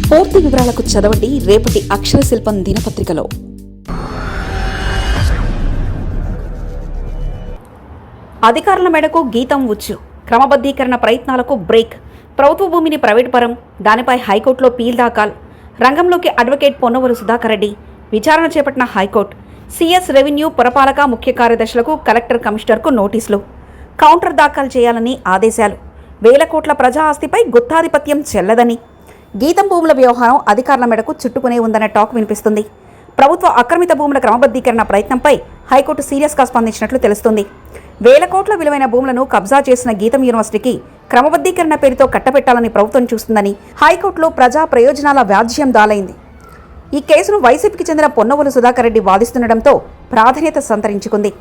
పూర్తి వివరాలకు చదవండి రేపటి అక్షర శిల్పం దినపత్రికలో. అధికారుల మేడకు గీతం ఉచ్చు, క్రమబద్ధీకరణ ప్రయత్నాలకు బ్రేక్, ప్రభుత్వ భూమిని ప్రైవేటు పరం, దానిపై హైకోర్టులో పీల్ దాఖలు, రంగంలోకి అడ్వకేట్ పొన్నవోలు సుధాకర్ రెడ్డి, విచారణ చేపట్టిన హైకోర్టు, సిఎస్ రెవెన్యూ పురపాలక ముఖ్య కార్యదర్శులకు కలెక్టర్ కమిషనర్కు నోటీసులు, కౌంటర్ దాఖలు చేయాలని ఆదేశాలు, వేల కోట్ల ప్రజా ఆస్తిపై గుత్తాధిపత్యం చెల్లదని, గీతం భూముల వ్యవహారం అధికారుల మేడకు చుట్టుకునే ఉందనే టాక్ వినిపిస్తుంది. ప్రభుత్వ ఆక్రమిత భూముల క్రమబద్ధీకరణ ప్రయత్నంపై హైకోర్టు సీరియస్గా స్పందించినట్లు తెలుస్తుంది. వేల కోట్ల విలువైన భూములను కబ్జా చేసిన గీతం యూనివర్సిటీకి క్రమబద్ధీకరణ పేరుతో కట్టబెట్టాలని ప్రభుత్వం చూస్తుందని హైకోర్టులో ప్రజా ప్రయోజనాల వ్యాజ్యం దాలైంది. ఈ కేసును వైసీపీకి చెందిన పొన్నవోలు సుధాకర్ రెడ్డి వాదిస్తుండటంతో ప్రాధాన్యత సంతరించుకుంది.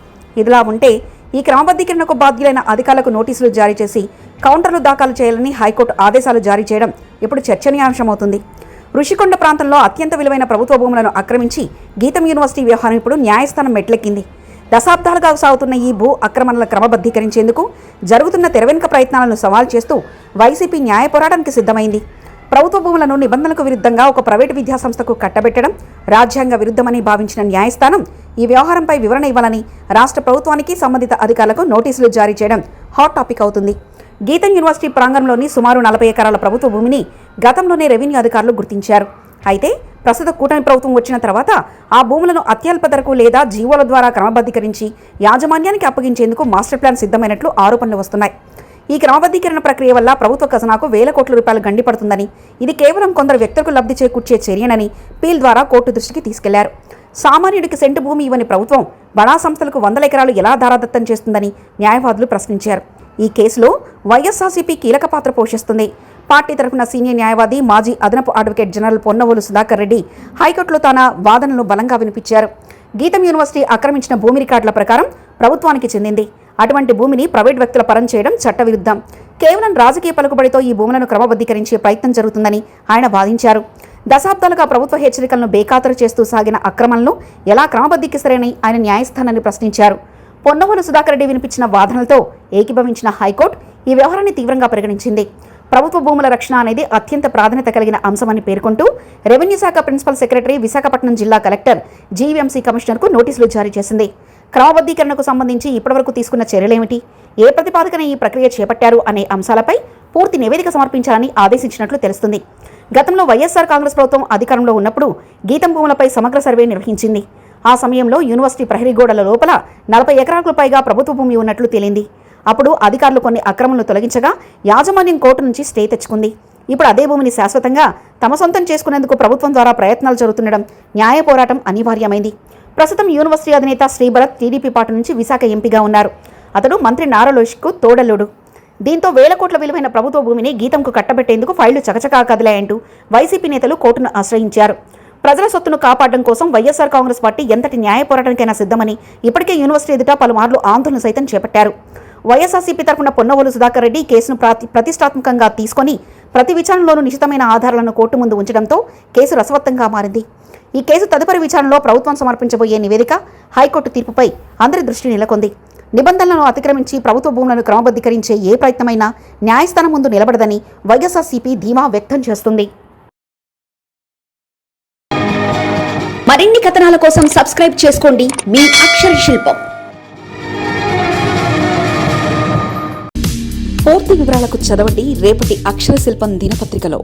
ఇదిలా ఉంటే ఈ క్రమబద్ధీకరణకు బాధ్యులైన అధికారులకు నోటీసులు జారీ చేసి కౌంటర్లు దాఖలు చేయాలని హైకోర్టు ఆదేశాలు జారీ చేయడం ఇప్పుడు చర్చనీయాంశమవుతుంది. ఋషికొండ ప్రాంతంలో అత్యంత విలువైన ప్రభుత్వ భూములను ఆక్రమించి గీతం యూనివర్సిటీ వ్యవహారం ఇప్పుడు న్యాయస్థానం మెట్లెక్కింది. దశాబ్దాలుగా సాగుతున్న ఈ భూ ఆక్రమణల క్రమబద్ధీకరించేందుకు జరుగుతున్న తెరవెనుక ప్రయత్నాలను సవాల్ చేస్తూ వైసీపీ న్యాయ పోరాటానికి సిద్ధమైంది. ప్రభుత్వ భూములను నిబంధనలకు విరుద్ధంగా ఒక ప్రైవేటు విద్యాసంస్థకు కట్టబెట్టడం రాజ్యాంగ విరుద్ధమని భావించిన న్యాయస్థానం ఈ వ్యవహారంపై వివరణ ఇవ్వాలని రాష్ట్ర ప్రభుత్వానికి సంబంధిత అధికారులకు నోటీసులు జారీ చేయడం హాట్ టాపిక్ అవుతుంది. గీతం యూనివర్సిటీ ప్రాంగణంలోని సుమారు 40 ఎకరాల ప్రభుత్వ భూమిని గతంలోనే రెవెన్యూ అధికారులు గుర్తించారు. అయితే ప్రస్తుత కూటమి ప్రభుత్వం వచ్చిన తర్వాత ఆ భూములను అత్యల్ప ధరకు లేదా జీవోల ద్వారా క్రమబద్ధీకరించి యాజమాన్యానికి అప్పగించేందుకు మాస్టర్ ప్లాన్ సిద్ధమైనట్లు ఆరోపణలు వస్తున్నాయి. ఈ క్రమబద్ధీకరణ ప్రక్రియ వల్ల ప్రభుత్వ ఖజానాకు వేల కోట్ల రూపాయలు గండిపడుతుందని, ఇది కేవలం కొందరు వ్యక్తులకు లబ్ధి చేకూర్చే చర్యనని పీల్ ద్వారా కోర్టు దృష్టికి తీసుకెళ్లారు. సామాన్యుడికి సెంటు భూమి ఇవ్వని ప్రభుత్వం బడా సంస్థలకు 100 ఎకరాలు ఎలా ధారాదత్తం చేస్తుందని న్యాయవాదులు ప్రశ్నించారు. ఈ కేసులో వైఎస్ఆర్సీపీ కీలక పాత్ర పోషిస్తుంది. పార్టీ తరఫున సీనియర్ న్యాయవాది మాజీ అదనపు అడ్వకేట్ జనరల్ పొన్నవోలు సుధాకర్ రెడ్డి హైకోర్టులో తన వాదనలు బలంగా వినిపించారు. గీతం యూనివర్సిటీ ఆక్రమించిన భూమి రికార్డుల ప్రకారం ప్రభుత్వానికి చెందింది. అటువంటి భూమిని ప్రైవేట్ వ్యక్తుల పరం చేయడం చట్టవిరుద్ధం. కేవలం రాజకీయ పలుకుబడితో ఈ భూములను క్రమబద్ధీకరించే ప్రయత్నం జరుగుతుందని ఆయన వాదించారు. దశాబ్దాలుగా ప్రభుత్వ హెచ్చరికలను బేఖాతరు చేస్తూ సాగిన అక్రమణలను ఎలా క్రమబద్ధీకిస్తారని ఆయన న్యాయస్థానాన్ని ప్రశ్నించారు. పొన్నవోలు సుధాకర్ రెడ్డి వినిపించిన వాదనలతో ఏకీభవించిన హైకోర్టు ఈ వ్యవహారాన్ని తీవ్రంగా పరిగణించింది. ప్రభుత్వ భూముల రక్షణ అనేది అత్యంత ప్రాధాన్యత కలిగిన అంశమని పేర్కొంటూ రెవెన్యూ శాఖ ప్రిన్సిపల్ సెక్రటరీ, విశాఖపట్నం జిల్లా కలెక్టర్, జీవీఎంసీ కమిషనర్కు నోటీసులు జారీ చేసింది. క్రమబద్ధీకరణకు సంబంధించి ఇప్పటివరకు తీసుకున్న చర్యలేమిటి, ఏ ప్రతిపాదకన ఈ ప్రక్రియ చేపట్టారు అనే అంశాలపై పూర్తి నివేదిక సమర్పించాలని ఆదేశించినట్లు తెలుస్తుంది. గతంలో వైఎస్ఆర్ కాంగ్రెస్ ప్రభుత్వం అధికారంలో ఉన్నప్పుడు గీతం భూములపై సమగ్ర సర్వే నిర్వహించింది. ఆ సమయంలో యూనివర్సిటీ ప్రహరీ గోడల లోపల 40 ఎకరాలకు పైగా ప్రభుత్వ భూమి ఉన్నట్లు తేలింది. అప్పుడు అధికారులు కొన్ని అక్రమణలు తొలగించగా యాజమాన్యం కోర్టు నుంచి స్టే తెచ్చుకుంది. ఇప్పుడు అదే భూమిని శాశ్వతంగా తమ సొంతం చేసుకునేందుకు ప్రభుత్వం ద్వారా ప్రయత్నాలు జరుగుతుండడం న్యాయ పోరాటం అనివార్యమైంది. ప్రస్తుతం యూనివర్సిటీ అధినేత శ్రీభరత్ టీడీపీ పార్టీ నుంచి విశాఖ ఎంపీగా ఉన్నారు. అతడు మంత్రి నారా లోకేష్కు తోడల్లుడు. దీంతో వేల కోట్ల విలువైన ప్రభుత్వ భూమిని గీతంకు కట్టబెట్టేందుకు ఫైళ్లు చకచకా కదిలాయంటూ వైసీపీ నేతలు కోర్టును ఆశ్రయించారు. ప్రజల సొత్తును కాపాడడం కోసం వైఎస్ఆర్ కాంగ్రెస్ పార్టీ ఎంతటి న్యాయ పోరాటానికైనా సిద్ధమని ఇప్పటికే యూనివర్సిటీ ఎదుట పలుమార్లు ఆందోళన సైతం చేపట్టారు. వైఎస్ఆర్సీపీ తరఫున పొన్నవోలు సుధాకర్ రెడ్డి కేసును ప్రతిష్టాత్మకంగా తీసుకొని ప్రతి విచారణలోనూ నిశితమైన ఆధారాలను కోర్టు ముందు ఉంచడంతో కేసు రసవత్తంగా మారింది. ఈ కేసు తదుపరి విచారణలో ప్రభుత్వం సమర్పించబోయే నివేదిక, హైకోర్టు తీర్పుపై అందరి దృష్టి నెలకొంది. నిబంధనలను అతిక్రమించి ప్రభుత్వ భూములను క్రమబద్ధీకరించే ఏ ప్రయత్నమైనా న్యాయస్థానం ముందు నిలబడదని వైఎస్ఆర్సీపీ ధీమా వ్యక్తం చేస్తుంది. మరిన్ని కథనాల కోసం సబ్స్క్రైబ్ చేసుకోండి మీ అక్షర శిల్పం. పూర్తి వివరాలకు చదవండి రేపటి అక్షర శిల్పం దినపత్రికలో.